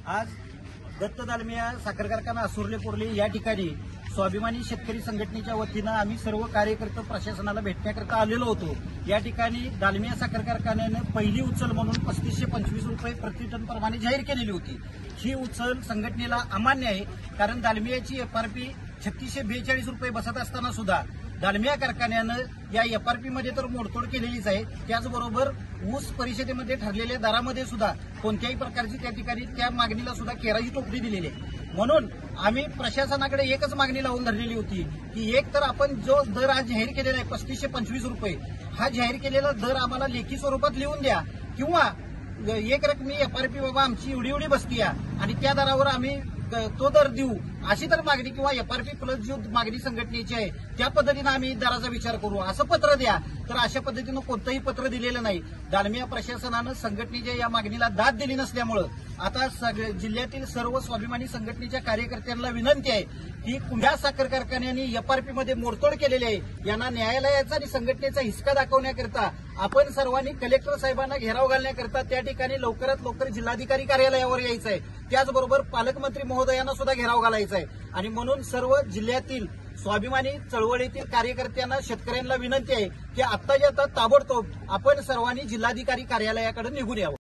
आज दत्त दालमिया साखर कारखाना असुर्ले कोर्ले या ठिकाणी स्वाभिमानी शेतकरी संघटनेच्या वतीनं आम्ही सर्व कार्यकर्ते प्रशासनाला भेटण्याकरता आलेलो होतो। या ठिकाणी दालमिया साखर कारखान्यानं पहिली उचल म्हणून 3525 रुपये प्रति टन प्रमाणे जाहीर केलेली होती। ही उचल संघटनेला अमान्य आहे, कारण दालमियाची एफआरपी 3642 रुपये बसत असताना सुद्धा दालमिया कारखान्यानं या एफआरपी मध्ये तर मोडतोड केलेलीच आहे। त्याचबरोबर ऊस परिषदेमध्ये ठरलेल्या दरामध्ये सुद्धा कोणत्याही प्रकारची त्या ठिकाणी त्या मागणीला सुद्धा केराची टोपली दिलेली आहे। म्हणून आम्ही प्रशासनाकडे एकच मागणी लावून धरलेली होती की एक तर आपण जो दर आज जाहीर केलेला आहे 3525 रुपये, हा जाहीर केलेला दर आम्हाला लेखी स्वरूपात लिहून द्या, किंवा एक रकमी एफआरपी बाबा आमची एवढी एवढी बसती आणि त्या दरावर आम्ही तो दर देऊ, अशी तर मागणी, किंवा एफआरपी प्लस जो मागणी संघटनेची आहे त्या पद्धतीनं आम्ही दराचा विचार करू असं पत्र द्या। तर अशा पद्धतीनं कोणतंही पत्र दिलेलं नाही। दालमिया प्रशासनानं संघटनेच्या या मागणीला दाद दिली नसल्यामुळं आता जिल्ह्यातील सर्व स्वाभिमानी संघटनेच्या कार्यकर्त्यांना विनंती आहे की कुंभ्या साखर कारखान्यांनी एफआरपी मध्ये मोडतोड केलेली आहे, यांना न्यायालयाचा आणि संघटनेचा हिसका दाखवण्याकरता आपण सर्वांनी कलेक्टर साहेबांना घेराव घालण्याकरता त्या ठिकाणी लवकरात लवकर जिल्हाधिकारी कार्यालयावर यायचं आहे। त्याचबरोबर पालकमंत्री महोदयांना सुद्धा घेराव घालायचा आहे। आणि म्हणून सर्व जिल्ह्यातील स्वाभिमानी चळवळीतील कार्यकर्त्यांना, शेतकऱ्यांना विनंती आहे की आत्ताच्या आता ताबडतोब आपण सर्वांनी जिल्हाधिकारी कार्यालयाकडे निघून यावं।